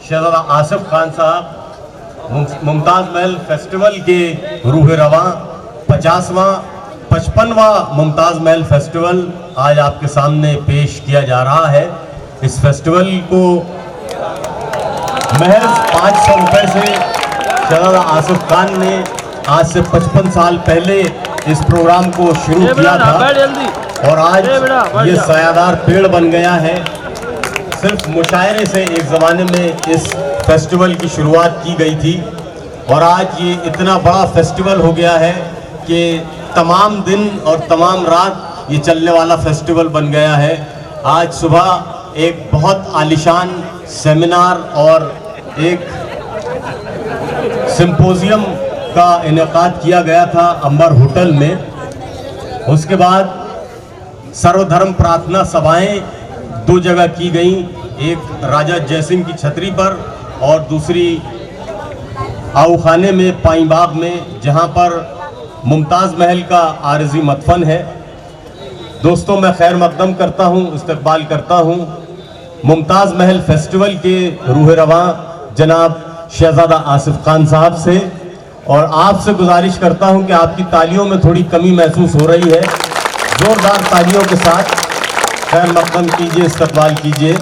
शहजादा आसिफ खान साहब मुमताज़ महल फेस्टिवल के रूह रवां 55वां मुमताज़ महल फेस्टिवल आज आपके सामने पेश किया जा रहा है। इस फेस्टिवल को महज 500 रुपये से शहजादा आसिफ खान ने आज से 55 साल पहले इस प्रोग्राम को शुरू किया था और आज ये सायादार पेड़ बन गया है। सिर्फ मुशायरे से एक ज़माने में इस फेस्टिवल की शुरुआत की गई थी और आज ये इतना बड़ा फेस्टिवल हो गया है कि तमाम दिन और तमाम रात ये चलने वाला फेस्टिवल बन गया है। आज सुबह एक बहुत आलिशान सेमिनार और एक सिंपोजियम का इनेकाद किया गया था अंबर होटल में। उसके बाद सर्वधर्म प्रार्थना सभाएं 2 जगह की गई, एक राजा जयसिंह की छतरी पर और दूसरी आऊखाने में पाईबाग में, जहां पर मुमताज़ महल का आरज़ी मदफन है। दोस्तों, मैं खैर मकदम करता हूं, इस्तकबाल करता हूं मुमताज़ महल फेस्टिवल के रूह रवां जनाब शहजादा आसिफ खान साहब से, और आपसे गुजारिश करता हूं कि आपकी तालियों में थोड़ी कमी महसूस हो रही है। जोरदार तालियों के साथ खैर मकदम कीजिए, इस्तकबाल कीजिए।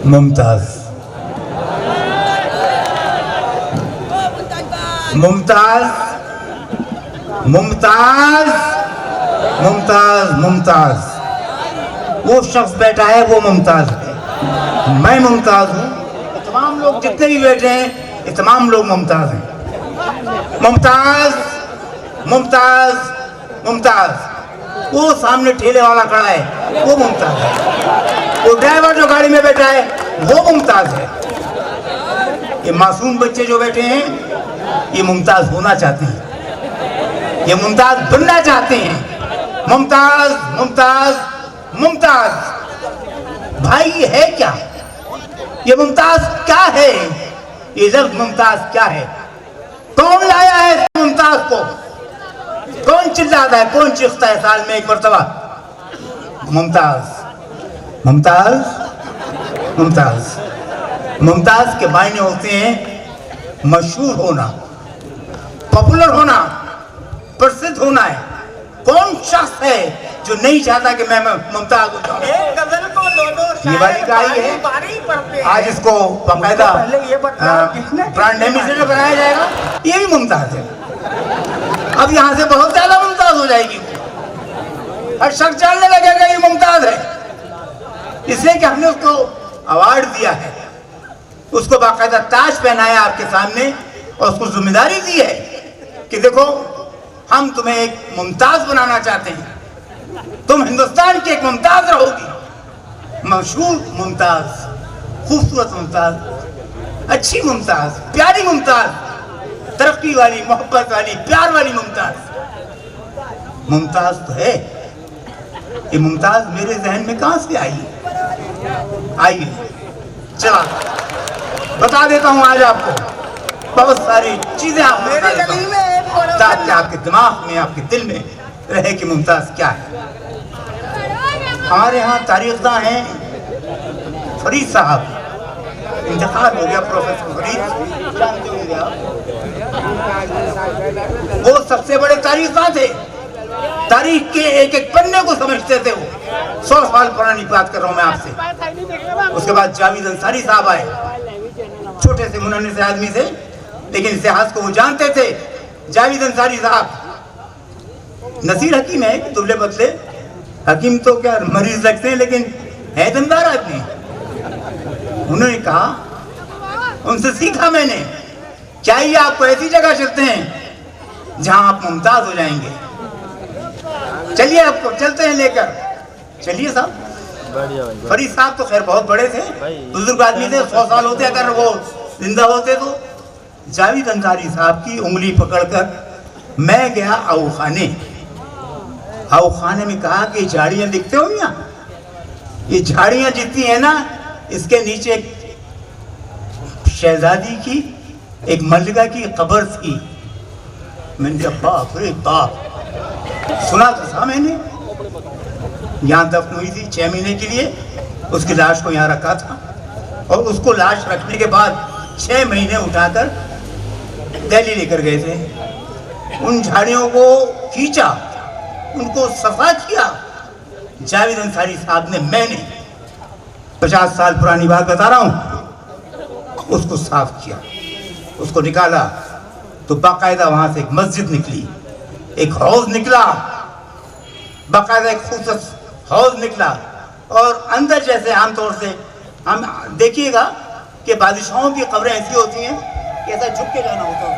मुमताज़ मुमताज़ मुमताज़ मुमताज़ मुमताज़ वो शख्स बैठा है, वो मुमताज़ है। मैं मुमताज़ हूँ। तमाम लोग जितने भी बैठे हैं ये तमाम लोग मुमताज़ हैं। मुमताज़ मुमताज़ मुमताज़ वो सामने ठेले वाला खड़ा है, वो मुमताज़ है। वो ड्राइवर जो गाड़ी में बैठा है, वो मुमताज़ है। ये मासूम बच्चे जो बैठे हैं, ये मुमताज़ होना चाहते हैं, ये मुमताज़ बनना चाहते हैं। मुमताज़ मुमताज़ मुमताज़ भाई ये है क्या? ये मुमताज़ क्या है? ये लफ्ज़ मुमताज़ क्या है? कौन लाया है इस मुमताज़ को? कौन चिल्लाता है, कौन चीखता है साल में एक मरतबा मुमताज़ मुमताज़ मुमताज़? मुमताज़ के मायने होते हैं मशहूर होना, पॉपुलर होना, प्रसिद्ध होना है। कौन शख्स है जो नहीं चाहता कि मैं मुमताज़ हो जाऊं? ये वाली का ही है। आज इसको बाकायदा ब्रांड एम्बेसडर बनाया जाएगा। ये भी मुमताज़ है। अब यहाँ से बहुत ज्यादा मुमताज़ हो जाएगी, हर शख्स जानने लगेगा ये मुमताज़ है, इसलिए कि हमने उसको अवार्ड दिया है, उसको बाकायदा ताज पहनाया आपके सामने और उसको जिम्मेदारी दी है कि देखो हम तुम्हें एक मुमताज़ बनाना चाहते हैं, तुम हिंदुस्तान की एक मुमताज़ रहोगी, मशहूर मुमताज़, खूबसूरत मुमताज़, अच्छी मुमताज़, प्यारी मुमताज़, तरक्की वाली, मोहब्बत वाली, प्यार वाली मुमताज़। मुमताज़ तो है। ये मुमताज़ मेरे जहन में कहाँ से आई? चला बता देता हूँ आज आपको बहुत सारी चीजें आप ताकि आपके दिमाग में, आपके दिल में रहे कि मुमताज़ क्या है। हमारे यहाँ तारीखदां हैं फरीद साहब, इंतकाल हो गया प्रोफेसर फरीद, जानते होंगे आप। वो सबसे बड़े तारीखदां थे, तारीख के एक एक पन्ने को समझते थे। वो 100 साल पुरानी बात कर रहा हूँ मैं आपसे। उसके बाद जावेद अंसारी साहब आए, छोटे से मुनन्ने से आदमी थे, लेकिन इतिहास को वो जानते थे। जावेद अंसारी साहब नसीर हकीम है, दुबले पतले, हकीम तो क्या मरीज लगते हैं, लेकिन है दमदार आदमी। उन्होंने कहा, उनसे सीखा मैंने, चाहिए आपको ऐसी जगह चलते हैं जहां आप मुमताज़ हो जाएंगे। चलिए आपको चलते हैं लेकर, चलिए साहब। फरीद साहब तो खैर बहुत बड़े थे, बुजुर्ग आदमी थे, 100 साल होते अगर वो जिंदा होते तो। जावेद अंसारी साहब की उंगली पकड़कर मैं गया आऊखाने में कहा कि झाड़ियां दिखते हो यहाँ, ये झाड़ियां जितनी है ना, इसके नीचे शहजादी की, एक मल्लिका की कब्र थी। मैंने कहा बाप रे बाप, सुना तो था मैंने, यहाँ दफन हुई थी 6 महीने के लिए, उसकी लाश को यहाँ रखा था और उसको लाश रखने के बाद 6 महीने उठाकर दिल्ली लेकर गए थे। उन झाड़ियों को खींचा, उनको सफा किया जावेद अंसारी साहब ने। मैंने 50 साल पुरानी बात बता रहा हूँ, उसको साफ किया, उसको निकाला तो बाकायदा वहां से एक मस्जिद निकली, एक हौज निकला, बाकायदा एक खूबसूरत हौज निकला। और अंदर जैसे आमतौर से हम देखिएगा कि बादशाहों की कब्रें ऐसी होती हैं कि ऐसा झुक के जाना होता है,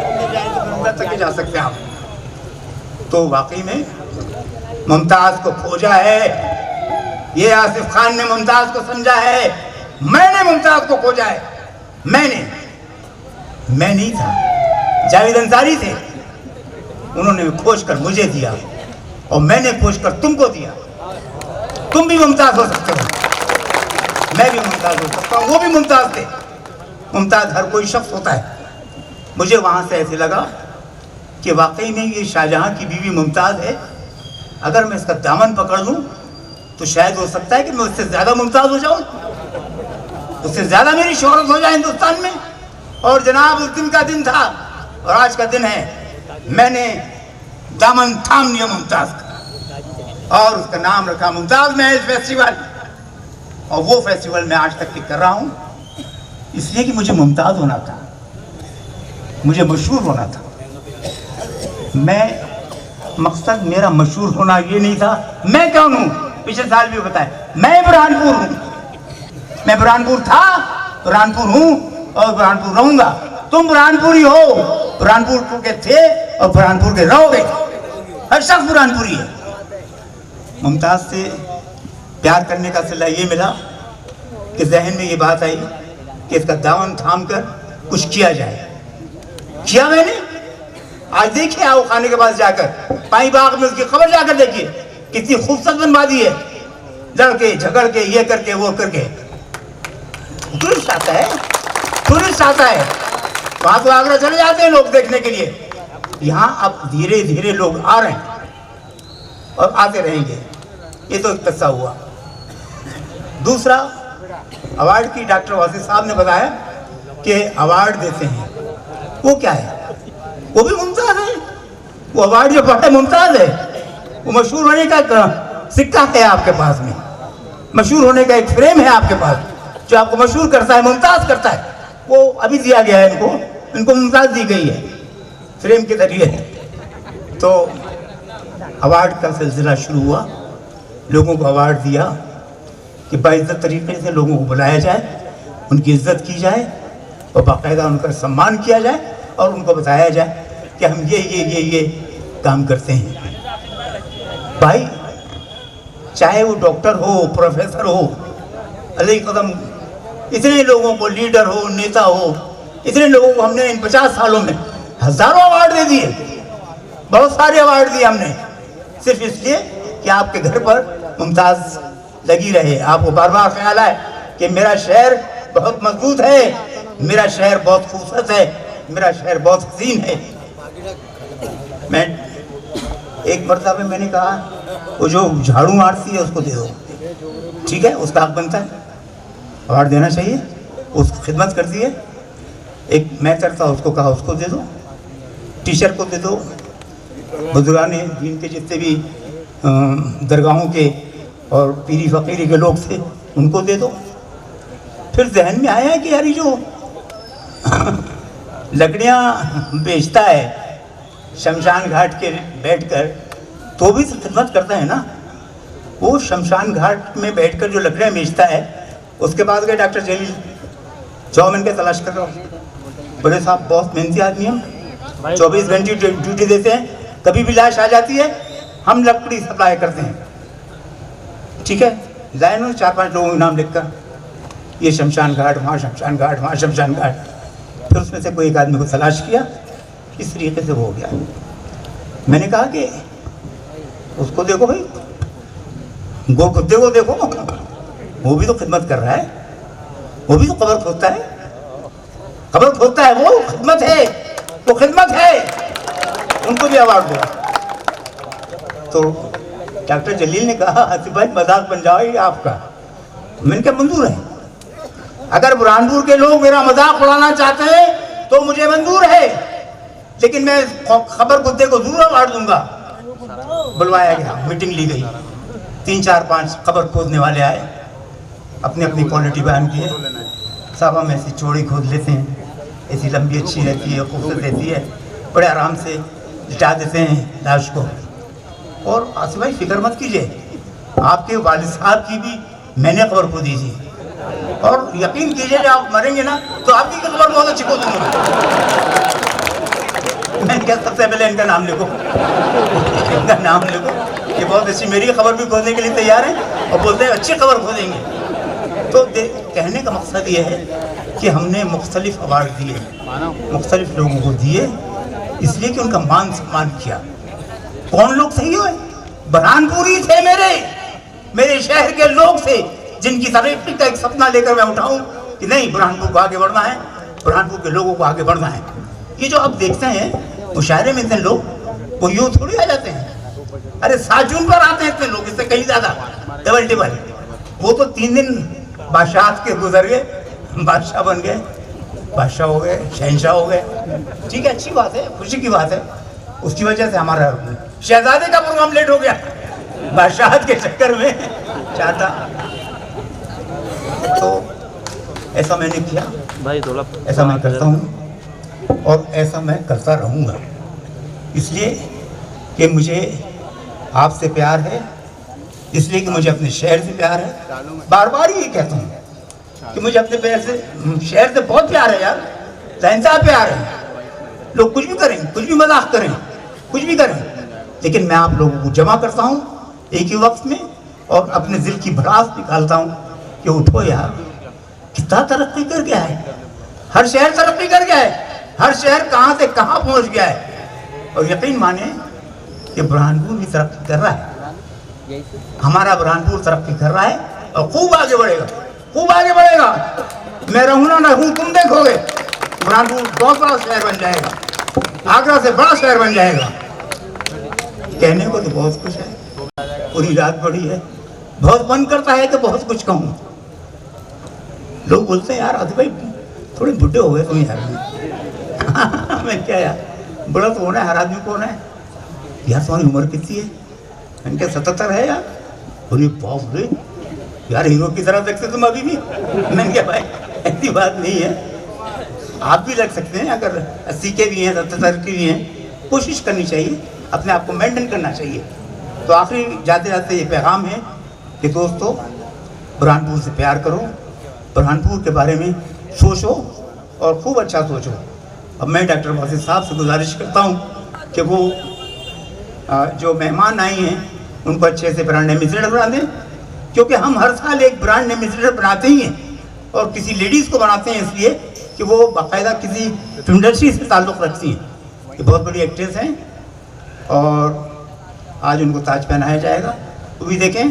अंदर जाए तो अंदर तक जा सकते हैं आप। तो वाकई में मुमताज को खोजा है, ये आसिफ खान ने मुमताज को समझा है, मैंने मुमताज को खोजा है। मैं नहीं था, जावेद अंसारी थे, उन्होंने खोज कर मुझे दिया और मैंने खोज कर तुमको दिया। तुम भी मुमताज हो सकते हो, मैं भी मुमताज हो सकता हूँ, वो भी मुमताज थे। मुमताज हर कोई शख्स होता है। मुझे वहां से ऐसे लगा कि वाकई में ये शाहजहां की बीवी मुमताज है, अगर मैं इसका दामन पकड़ लूं तो शायद हो सकता है कि मैं उससे ज्यादा मुमताज हो जाऊं, उससे ज्यादा मेरी शोहरत हो जाए हिंदुस्तान में। और जनाब उस दिन का दिन था और आज का दिन है। मैंने दामन थाम लिया मुमताज का और उसका नाम रखा मुमताज महल फेस्टिवल। और वो फेस्टिवल मैं आज तक कर रहा हूं इसलिए कि मुझे मुमताज होना था, मुझे मशहूर होना था। मकसद मेरा मशहूर होना ये नहीं था। मैं कौन हूं? पिछले साल भी बताया, मैं बुरहानपुर हूं। मैं बुरहानपुर था, बुरहानपुर हूं और बुरहानपुर रहूंगा। तुम बुरहानपुरी हो, बुरहानपुर के थे और बुरहानपुर के रहोगे। हर शख्स बुरहानपुरी है। मुमताज से प्यार करने का सिला ये मिला कि जहन में ये बात आई कि इसका दामन थाम कर कुछ किया जाए। किया मैंने। आज देखिए आओ खाने के पास जाकर पाई बाग में उसकी खबर जाकर देखिए, कितनी खूबसूरत बनवा दी है, लड़के झगड़ के ये करके वो करके। टूरिस्ट आता है, टूरिस्ट आता है, वहां तो आगरा चले जाते हैं लोग देखने के लिए। यहाँ अब धीरे धीरे लोग आ रहे हैं और आते रहेंगे। ये तो एक किस्सा हुआ। दूसरा, अवार्ड की डॉक्टर वासिफ साहब ने बताया कि अवार्ड देते हैं, वो क्या है? वो भी मुमताज है। वो अवार्ड जो पढ़ा है मुमताज है। वो मशहूर होने का सिक्का है आपके पास में, मशहूर होने का एक फ्रेम है आपके पास जो आपको मशहूर करता है, मुमताज करता है। वो अभी दिया गया है इनको मुमताज दी गई है फ्रेम के जरिए। तो अवार्ड का सिलसिला शुरू हुआ, लोगों को अवार्ड दिया कि बाइज्जत तरीके से लोगों को बुलाया जाए, उनकी इज्जत की जाए और बाकायदा उनका सम्मान किया जाए और उनको बताया जाए कि हम ये काम करते हैं। भाई चाहे वो डॉक्टर हो, प्रोफेसर हो, अली कदम, इतने लोगों को, लीडर हो, नेता हो, इतने लोगों को हमने इन 50 सालों में हजारों अवार्ड दे दिए, बहुत सारे अवार्ड दिए हमने, सिर्फ इसलिए कि आपके घर पर मुमताज लगी रहे। आपको बार बार ख्याल आए कि मेरा शहर बहुत मजबूत है, मेरा शहर बहुत खूबसूरत है, मेरा शहर बहुत हसीन है। मैं एक मरतबा मैंने कहा वो जो झाड़ू मारती है उसको दे दो, ठीक है, उसका हक बनता है, अवार्ड देना चाहिए, उसको खिदमत करती है। एक मैं करता उसको कहा उसको दे दो, टीचर को दे दो, बुजुर्गान दीन के जितने भी दरगाहों के और पीरी फ़कीरी के लोग थे उनको दे दो। फिर जहन में आया कि यार जो लकड़ियाँ बेचता है शमशान घाट के बैठकर, तो भी तो खिदमत करता है ना। वो शमशान घाट में बैठकर जो लकड़ियाँ बेचता है, उसके बाद गए डॉक्टर जलील, जाओ मैंने क्या तलाश कर रहा हूँ। बड़े साहब बहुत मेहनती आदमी हम, 24 घंटे ड्यूटी देते हैं, कभी भी लाश आ जाती है हम लकड़ी सप्लाई करते हैं, ठीक है। लाइन में 4-5 लोगों के नाम लिखकर, ये शमशान घाट, वहाँ शमशान घाट, वहाँ शमशान घाट। फिर उसमें से कोई एक आदमी को तलाश किया, इस तरीके से वो हो गया। मैंने कहा कि उसको देखो भाई, गो कुत्ते को देखो, वो भी तो खिदमत कर रहा है, वो भी तो कब्र खोदता है, कब्र खोदता है, वो खिदमत है, वो खिदमत है, उनको भी अवार्ड दो। तो डॉक्टर जलील ने कहा आसिफ भाई मजाक बन जाओ ये आपका। मैंने कहा मंजूर है, अगर बुरहानपुर के लोग मेरा मजाक उड़ाना चाहते हैं तो मुझे मंजूर है, लेकिन मैं खबर कुत्ते को जरूर अवार्ड दूंगा। बुलवाया गया, मीटिंग ली गई, 3 4 5 खबर खोदने वाले आए, अपनी अपनी क्वालिटी बयान किए। साहब हम ऐसी चौड़ी खोद लेते हैं, ऐसी लंबी अच्छी रहती है, खूबसूरत रहती है, बड़े आराम से लिटा देते हैं लाश को। और आसिफ भाई फिक्र मत कीजिए, आपके वालिद साहब की भी मैंने खबर खोदी थी, और यकीन कीजिए जब आप मरेंगे ना तो आपकी खबर बहुत अच्छी खोद दूंगा। मैंने क्या, सबसे पहले इनका नाम लिखो, इनका नाम लिखो, ये बहुत अच्छी, मेरी खबर भी खोदने के लिए तैयार है और बोलते हैं अच्छी खबर खोदेंगे। तो कहने का मकसद ये है कि हमने मुख्तलिफ अवार्ड दिए, मुख्तलिफ लोगों को दिए, इसलिए कि उनका मान सम्मान किया। कौन लोग सही हुए? बुरहानपुरी थे, मेरे शहर के लोग थे, जिनकी तरक्की का एक सपना लेकर मैं उठाऊं कि नहीं, बुरहानपुर को आगे बढ़ना है, बुरहानपुर के लोगों को आगे बढ़ना है। ये जो आप देखते हैं मुशायरे में इतने लोग, वो यूँ थोड़ी आ जाते हैं। अरे 7 जून पर आते हैं इतने लोग, इससे कहीं ज़्यादा डबल। वो तो 3 दिन बादशाह के गुजर गए, बादशाह बन गए, बादशाह हो गए, शहनशाह हो गए। ठीक है, अच्छी बात है, खुशी की बात है। उसकी वजह से हमारा शहजादे का प्रोग्राम लेट हो गया, बादशाह के चक्कर में चाहता। तो ऐसा मैंने किया भाई, ऐसा मैं करता हूँ और ऐसा मैं करता रहूँगा, इसलिए कि मुझे आपसे प्यार है, इसलिए कि मुझे अपने शहर से प्यार है। बार बार ये कहता हूँ कि मुझे अपने शहर से बहुत प्यार है यार, सहनसा प्यार है। लोग कुछ भी करें, कुछ भी मजाक करें, कुछ भी करें, लेकिन मैं आप लोगों को जमा करता हूँ एक ही वक्त में और अपने दिल की भड़ास निकालता हूँ कि उठो यार, कितना तरक्की कर गया है, हर शहर तरक्की कर गया है, हर शहर कहाँ से कहाँ पहुँच गया है। और यकीन माने कि बुरहानपुर भी तरक्की कर रहा है, हमारा बुरहानपुर तरक्की कर रहा है और खूब आगे बढ़ेगा, खूब आगे बढ़ेगा। मैं रहूँ ना रहूँ, तुम देखोगे बुरहानपुर बहुत बड़ा शहर बन जाएगा, आगरा से बड़ा शहर बन जाएगा। कहने को तो बहुत कुछ है, पूरी रात पड़ी है, बहुत मन करता है कि बहुत कुछ कहूँ। लोग बोलते हैं यार आदित्य भाई थोड़े बुढ़े हो गए तुम यार। मैं क्या यार, बड़ा तो होना है, हर आदमी को होना है यार। तुम्हारी उम्र कितनी है? मैंने क्या 77 है यार? बोली बाप रे यार, हीरो की तरह देखते तुम अभी भी। मैंने क्या भाई ऐसी बात नहीं है, आप भी लग सकते हैं, अगर 80 के भी हैं, 77 के भी हैं। कोशिश करनी चाहिए, अपने आप को मेंटेन करना चाहिए। तो आखिरी जाते जाते ये पैगाम है कि दोस्तों, बुरहानपुर से प्यार करो, बुरहानपुर के बारे में सोचो और खूब अच्छा सोचो। अब मैं डॉक्टर वासिफ साहब से गुजारिश करता हूँ कि वो जो मेहमान आए हैं उनको अच्छे से ब्रांड एम्बेसडर बना दें, क्योंकि हम हर साल एक ब्रांड एम्बेसडर बनाते ही हैं और किसी लेडीज़ को बनाते हैं इसलिए कि वो बाकायदा किसी फिल्म इंडस्ट्री से ताल्लुक़ रखती हैं। ये बहुत बड़ी एक्ट्रेस हैं और आज उनको ताज पहनाया जाएगा। वो भी देखें,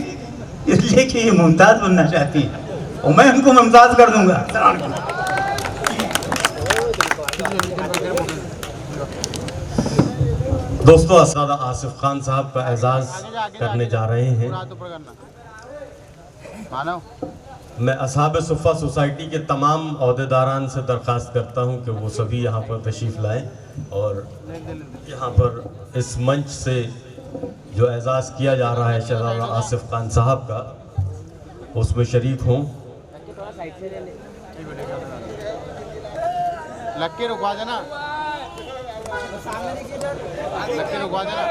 इसलिए कि ये मुमताज़ बनना चाहती हैं और मैं उनको मुमताज़ कर दूँगा। दोस्तों, असादा आसिफ खान साहब का एजाज़ करने जा रहे हैं। मैं असहाब सुफ़ा सोसाइटी के तमाम अहदेदारान से दरख्वास्त करता हूं कि वो सभी यहाँ पर तशरीफ़ लाएं और यहाँ पर इस मंच से जो एजाज़ किया जा रहा है शहजादा आसिफ खान साहब का, उसमें शरीक हों। लग के रुकवा देना, लग के रुकवा देना।